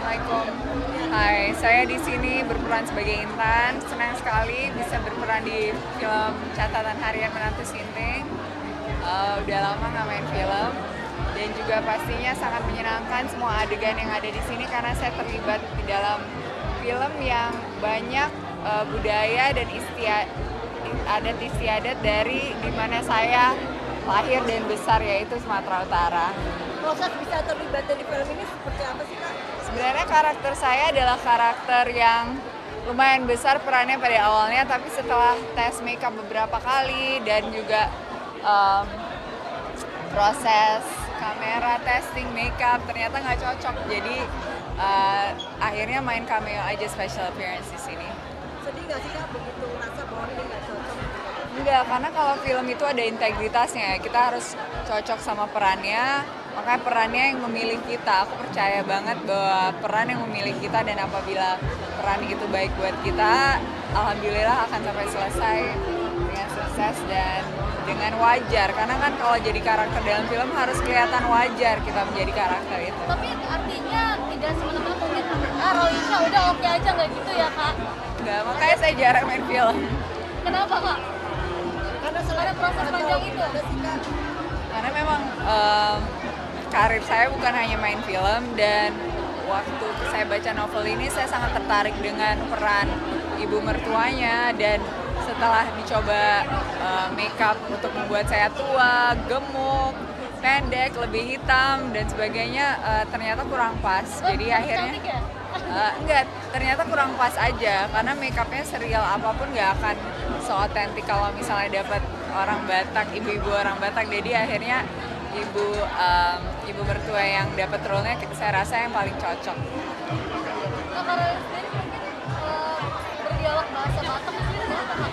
Assalamualaikum. Hai, saya di sini berperan sebagai Intan. Senang sekali bisa berperan di film Catatan Harian Menantu Sinting. Udah lama nggak main film. Dan juga pastinya sangat menyenangkan semua adegan yang ada di sini karena saya terlibat di dalam film yang banyak budaya dan adat istiadat dari dimana saya lahir dan besar, yaitu Sumatera Utara. Proses bisa terlibat di film ini seperti apa sih, Kak? Sebenarnya karakter saya adalah karakter yang lumayan besar perannya pada awalnya, tapi setelah tes makeup beberapa kali dan juga proses kamera, testing makeup, ternyata nggak cocok. Jadi akhirnya main cameo aja, special appearance di sini. Sedih nggak sih, Kak, begitu ngerasa bahwa ini nggak cocok? Enggak, karena kalau film itu ada integritasnya, kita harus cocok sama perannya, makanya perannya yang memilih kita. Aku percaya banget bahwa peran yang memilih kita, dan apabila peran itu baik buat kita, alhamdulillah akan sampai selesai dengan sukses dan dengan wajar. Karena kan kalau jadi karakter dalam film harus kelihatan wajar kita menjadi karakter itu. Tapi artinya tidak semena-mena mungkin Rolisha udah oke aja nggak gitu ya, Kak? Enggak, makanya saya jarang main film. Kenapa, Kak? Karena Ada proses panjang itu. Karena memang karir saya bukan hanya main film, dan waktu saya baca novel ini saya sangat tertarik dengan peran ibu mertuanya, dan setelah dicoba makeup untuk membuat saya tua, gemuk, pendek, lebih hitam dan sebagainya, ternyata kurang pas. Jadi akhirnya Cantik ya? enggak, ternyata kurang pas aja karena makeupnya serial apapun nggak akan seotentik kalau misalnya dapat orang Batak, ibu-ibu orang Batak. Jadi akhirnya ibu mertua yang dapat role-nya saya rasa yang paling cocok. Nah, Kak Rolisha sendiri mungkin berdialog bahasa Batak sendiri berapa, Kak?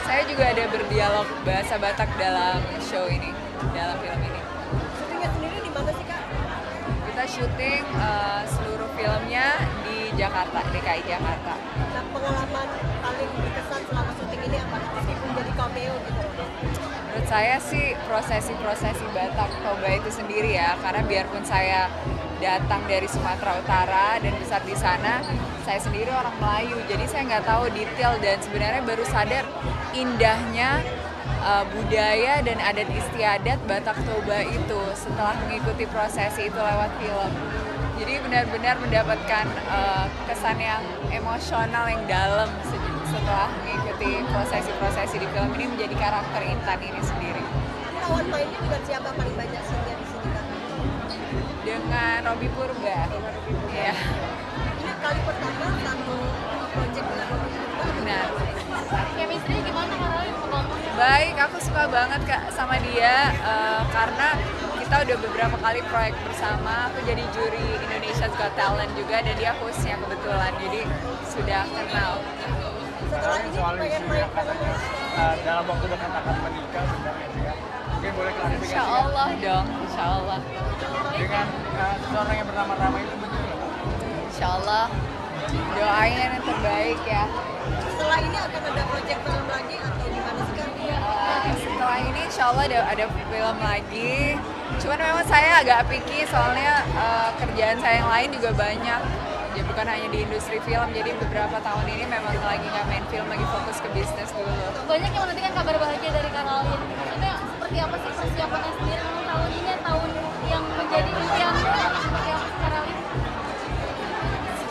Saya juga ada berdialog bahasa Batak dalam show ini, dalam film ini. Syutingnya sendiri di mana sih, Kak? Kita syuting seluruh filmnya di Jakarta, DKI Jakarta. Nah, pengalaman paling berkesan selama syuting ini apa? Meskipun jadi cameo gitu. Menurut saya sih prosesi Batak Toba itu sendiri ya, karena biarpun saya datang dari Sumatera Utara dan besar di sana, saya sendiri orang Melayu, jadi saya nggak tahu detail dan sebenarnya baru sadar indahnya budaya dan adat istiadat Batak Toba itu setelah mengikuti prosesi itu lewat film. Jadi benar-benar mendapatkan kesan yang emosional yang dalam setelah mengikuti prosesi-prosesi di film ini, menjadi karakter Intan ini sendiri. Ini lawan mainnya dengan siapa paling banyak sih di sini, Kak? Dengan Robby Purba. Iya, Ini kali pertama satu project dengan Robby Purba. benar. Chemistry gimana, Kak Rolisha, ngomongnya? Baik, aku suka banget Kak sama dia karena kita udah beberapa kali proyek bersama. Aku jadi juri Indonesia's Got Talent juga, dan dia hostnya kebetulan, jadi sudah kenal. Setelah ini pengen main film dalam waktu dekat akan menikah sebenarnya sih, Kak. Mungkin boleh klarifikasi Insya Allah dong, Insya Allah. dengan seseorang yang bernama Rama itu betul nggak? Insya Allah, doain yang terbaik ya. setelah ini akan ada project film lagi atau gimana sih, Kak? Setelah ini Insya Allah ada film lagi. Cuman memang saya agak picky soalnya kerjaan saya yang lain juga banyak. Ya bukan hanya di industri film, jadi beberapa tahun ini memang lagi nggak main film, lagi fokus ke bisnis dulu. Banyak yang menantikan kabar bahagia dari Kak Rolisha. Maksudnya seperti apa sih persiapannya sendiri? Memang tahun ini tahun yang menjadi impian seperti apa Kak Rolisha?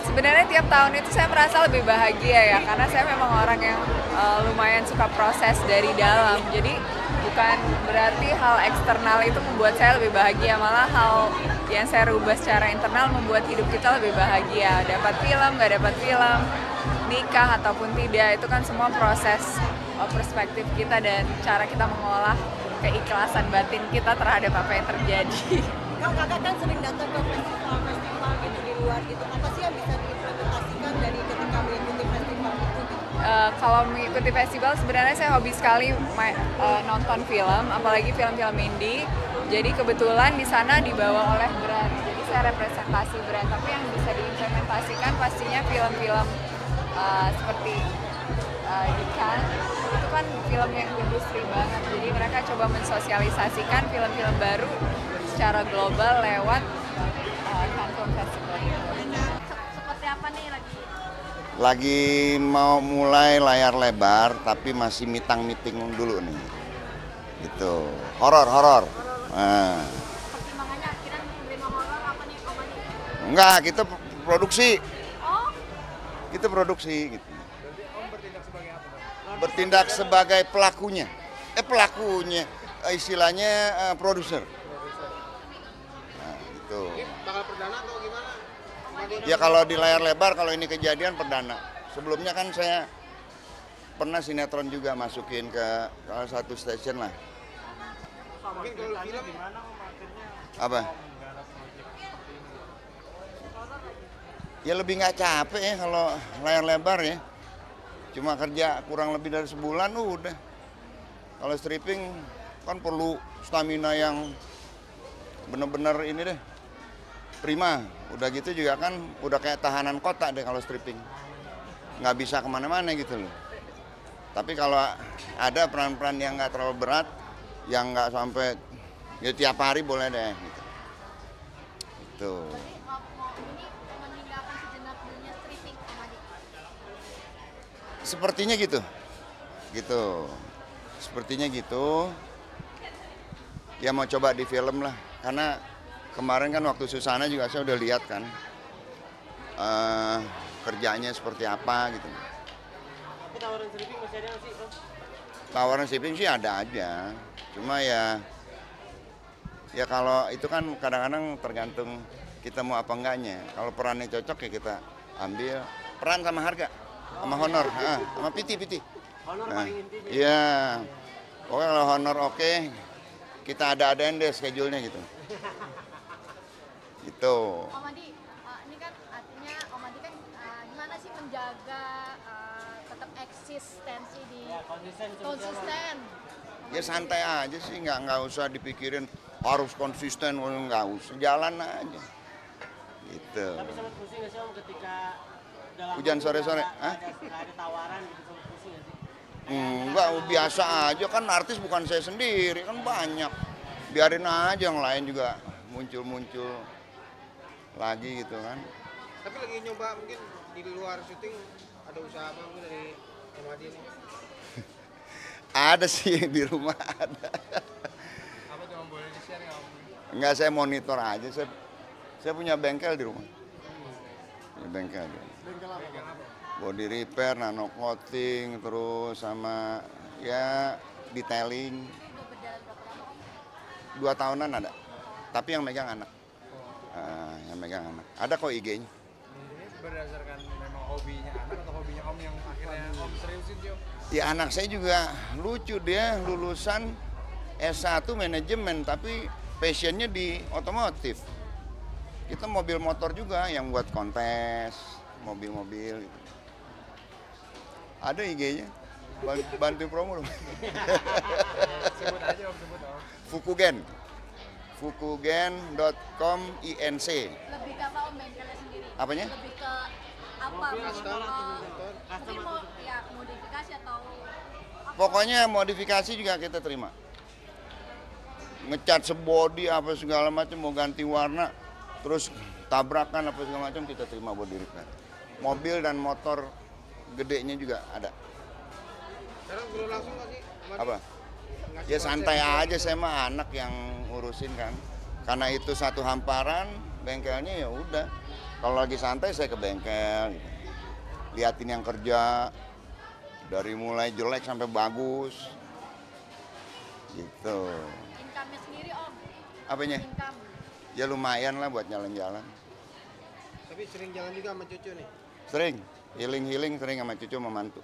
Sebenarnya tiap tahun itu saya merasa lebih bahagia ya, karena saya memang orang yang lumayan suka proses dari dalam. Jadi bukan berarti hal eksternal itu membuat saya lebih bahagia, malah hal yang saya rubah secara internal membuat hidup kita lebih bahagia. Dapat film, nggak dapat film, nikah ataupun tidak, itu kan semua proses perspektif kita dan cara kita mengolah keikhlasan batin kita terhadap apa yang terjadi. Kakak kan sering datang ke festival-festival gitu di luar gitu. Apa sih yang bisa diimplementasikan dari ketika mengikuti festival itu? Kalau mengikuti festival sebenarnya saya hobi sekali nonton film, apalagi film-film indie. Jadi kebetulan di sana dibawa oleh brand, jadi saya representasi brand. Tapi yang bisa diimplementasikan pastinya film-film seperti di Cannes, itu kan film yang industri banget. Jadi mereka coba mensosialisasikan film-film baru secara global lewat Cannes Film Festival. Lagi mau mulai layar lebar, tapi masih meeting dulu nih. Gitu. Horor. Nah. Pertimbangannya akhirnya menerima horor apa nih komedi? Enggak, kita produksi. Oh, Kita produksi gitu. Berarti Om bertindak sebagai apa, Bang? Bertindak sebagai pelakunya. Pelakunya. Istilahnya produser. Nah, gitu. Bakal perdana atau gimana? Ya kalau di layar lebar, kalau ini kejadian perdana. Sebelumnya kan saya pernah sinetron juga masukin ke salah satu stasiun lah. Mungkin kalau film gimana Om akhirnya Apa? menggarap proyek seperti ini? Ya lebih nggak capek ya kalau layar lebar ya. Cuma kerja kurang lebih dari sebulan udah. Kalau stripping kan perlu stamina yang bener-bener ini deh. Prima, udah gitu juga kan udah kayak tahanan kota deh kalau stripping. Nggak bisa kemana-mana gitu loh. Tapi kalau ada peran-peran yang nggak terlalu berat, yang nggak sampai ya tiap hari boleh deh gitu. Itu. berarti mau ini meninggalkan sejenak dunia stripping komedi. Sepertinya gitu. Gitu. Sepertinya gitu. Ya mau coba di film lah. Karena kemarin kan waktu Susana juga saya udah lihat kan. Kerjanya seperti apa gitu. Tapi tawaran stripping masih ada nggak sih, Om? Tawaran shipping sih ada aja. Cuma ya kalau itu kan kadang-kadang tergantung kita mau apa enggaknya. Kalau perannya cocok ya kita ambil. Peran sama harga, sama honor, sama piti. Honor Nah, paling inti. iya. Pokoknya kalau honor oke, kita ada-adain deh schedule-nya gitu. Gitu. Om Adi, ini kan artinya Om Adi kan gimana sih menjaga tetap eksistensi di konsisten. Ya santai aja sih, nggak usah dipikirin harus konsisten, nggak usah, jalan aja. Gitu. Tapi sempat pusing nggak sih Om ketika dalam Hujan sore-sore, nggak ada tawaran gitu, sempat pusing nggak sih? Enggak, biasa aja kan artis bukan saya sendiri, kan banyak. Biarin aja yang lain juga muncul-muncul lagi gitu kan. Tapi lagi nyoba mungkin di luar syuting ada usaha apa mungkin dari Om Adi ini? Ada sih di rumah ada. Apa tuh Om, boleh di-share nggak Om? Enggak, saya monitor aja. Saya punya bengkel di rumah. Ya, bengkel. Bengkel apa? Body repair, nano coating, terus sama ya detailing. 2 tahunan ada. Tapi yang megang anak. Yang megang anak. Ada kok IG-nya. Ini berdasarkan memang hobinya anak atau hobinya Om yang akhirnya Om seriusin sih Om? Ya anak saya juga lucu, dia lulusan S1 manajemen tapi passionnya di otomotif. Kita mobil motor juga yang buat kontes, mobil-mobil. Ada IG-nya, bantu promo dong. Sebut aja Om, sebut Om. Fukugen.com INC. Lebih ke apa Om bengkelnya sendiri? Apanya? Lebih ke apa? Mungkin mau ya modifikasi atau apa? Pokoknya modifikasi juga kita terima. Ngecat sebody apa segala macam, mau ganti warna, terus tabrakan apa segala macam kita terima body repair. Mobil dan motor gedenya juga ada. Sekarang belum langsung nggak sih? Om Adi? Apa? Ngasih Ya konsep santai gitu. aja, saya mah anak yang ngurusin kan. Karena itu satu hamparan, bengkelnya ya udah. Kalau lagi santai saya ke bengkel gitu. Liatin yang kerja dari mulai jelek sampai bagus. Gitu. Income-nya sendiri Om. Apanya? Income. Ya lumayan lah buat jalan-jalan. Tapi sering jalan juga sama cucu nih. Sering, healing sering sama cucu sama mantu.